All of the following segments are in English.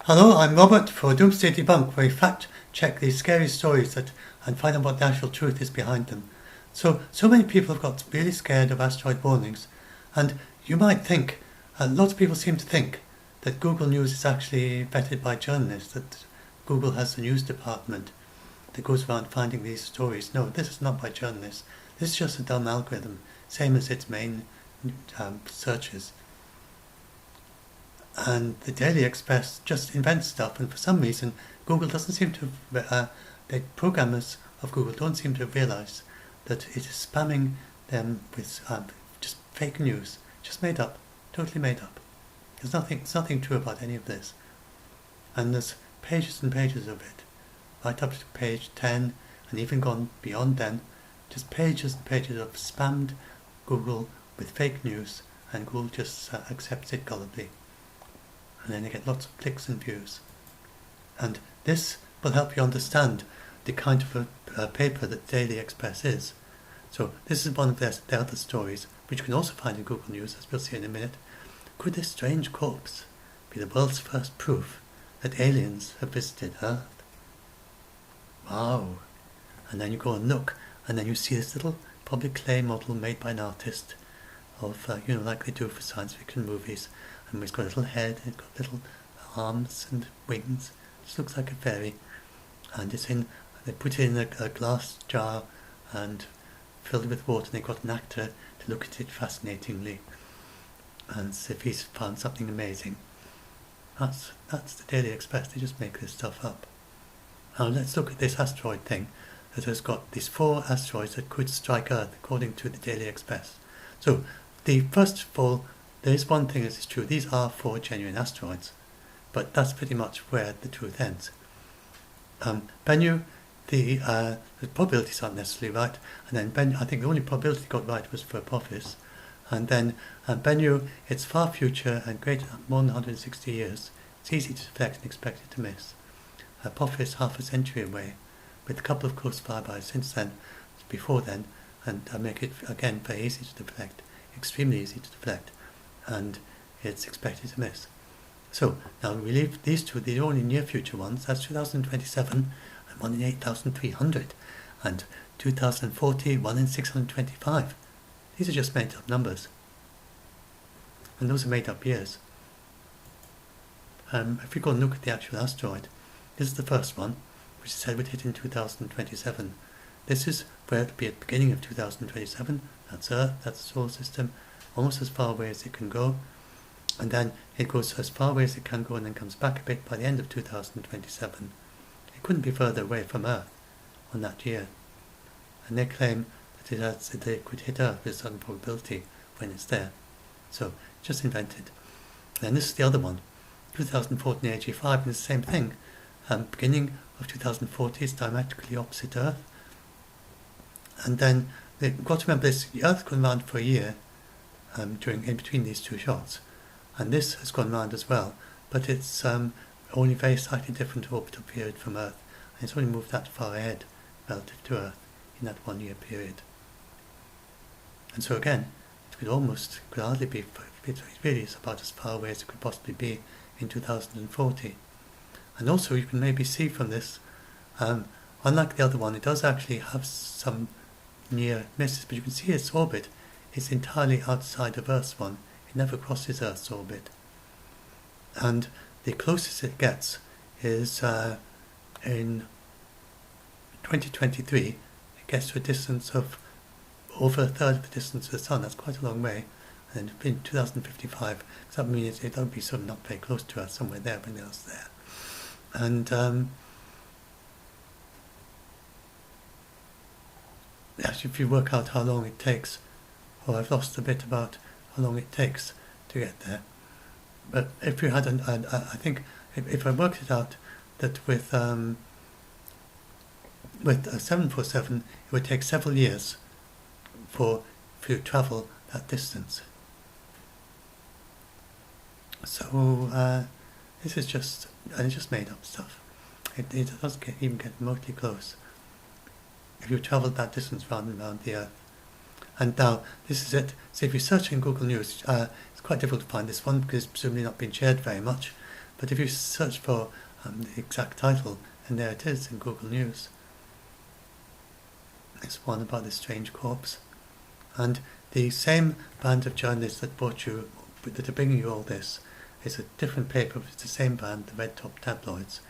Hello, I'm Robert for Doomsday Debunk, where we fact-check these scary stories and find out what the actual truth is behind them. So many people have got really scared of asteroid warnings, and you might think, lots of people seem to think, that Google News is actually vetted by journalists, that Google has a news department that goes around finding these stories. No, this is not by journalists. This is just a dumb algorithm, same as its main searches. And the Daily Express just invents stuff, and for some reason Google doesn't seem to the programmers of Google don't seem to realize that it is spamming them with just fake news, just made up, totally made up. There's nothing true about any of this, and there's pages and pages of it, right up to page 10, and even gone beyond then, just pages and pages of spammed Google with fake news, and Google just accepts it gullibly. And then you get lots of clicks and views. And this will help you understand the kind of a paper that Daily Express is. So this is one of their other stories, which you can also find in Google News, as we'll see in a minute. Could this strange corpse be the world's first proof that aliens have visited Earth? Wow. And then you go and look, and then you see this little probably clay model made by an artist of, like they do for science fiction movies. And it's got a little head, and it's got little arms and wings. It just looks like a fairy. And they put it in a glass jar and filled it with water, and they got an actor to look at it fascinatingly and as if he's found something amazing. That's the Daily Express. They just make this stuff up. Now let's look at this asteroid thing that has got these 4 asteroids that could strike Earth according to the Daily Express. So first of all, there is one thing that is true. These are 4 genuine asteroids, but that's pretty much where the truth ends. Bennu, the probabilities aren't necessarily right, and then I think the only probability it got right was for Apophis, and then Bennu, it's far future and greater, more than 160 years. It's easy to deflect and expected to miss. Apophis half a century away, with a couple of close flybys since then, before then, and make it again very easy to deflect, extremely easy to deflect. And it's expected to miss. So now we leave these two, the only near future ones. That's 2027 and 1 in 8,300, and 2040, 1 in 625. These are just made up numbers, and those are made up years. If we go and look at the actual asteroid, this is the first one, which is said would hit in 2027. This is where it'll be at the beginning of 2027. That's Earth, that's the solar system, almost as far away as it can go, and then it goes as far away as it can go and then comes back a bit by the end of 2027. It couldn't be further away from Earth on that year, and they claim that it could hit Earth with a certain probability when it's there. So, just invented. Then this is the other one, 2014 AG5, and it's the same thing. Beginning of 2040 is diametrically opposite Earth, and then they've got to remember this, the Earth gone round for a year, in between these 2 shots, and this has gone round as well, but it's only very slightly different orbital period from Earth, and it's only moved that far ahead relative to Earth in that 1 year period. And so again, it could hardly be, it really is about as far away as it could possibly be in 2040. And also you can maybe see from this, unlike the other one, it does actually have some near misses, but you can see its orbit is entirely outside of Earth's one. It never crosses Earth's orbit. And the closest it gets is in 2023. It gets to a distance of over a third of the distance of the Sun. That's quite a long way. And in 2055, because that means it would be sort of not very close to Earth, somewhere there, but else there. And actually, if you work out how long it takes, well, I've lost a bit about how long it takes to get there. But if you had I think if I worked it out, that with a 747, it would take several years for you to travel that distance. So this is just made up stuff. It doesn't even get remotely close. If you travelled that distance round and round the Earth. And now, this is it. So if you search in Google News, it's quite difficult to find this one because it's presumably not been shared very much. But if you search for the exact title, and there it is in Google News. It's one about this strange corpse. And the same band of journalists that are bringing you all this, is a different paper, but it's the same band, the Red Top Tabloids.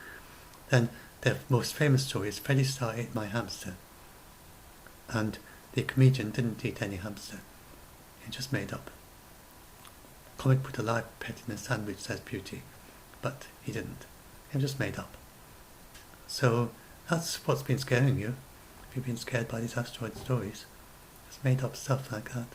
Then their most famous story is Freddie Starr ate my hamster. And the comedian didn't eat any hamster. He just made up. Comic put a live pet in a sandwich, says Beauty. But he didn't. He just made up. So that's what's been scaring you. If you've been scared by these asteroid stories. Just made up stuff like that.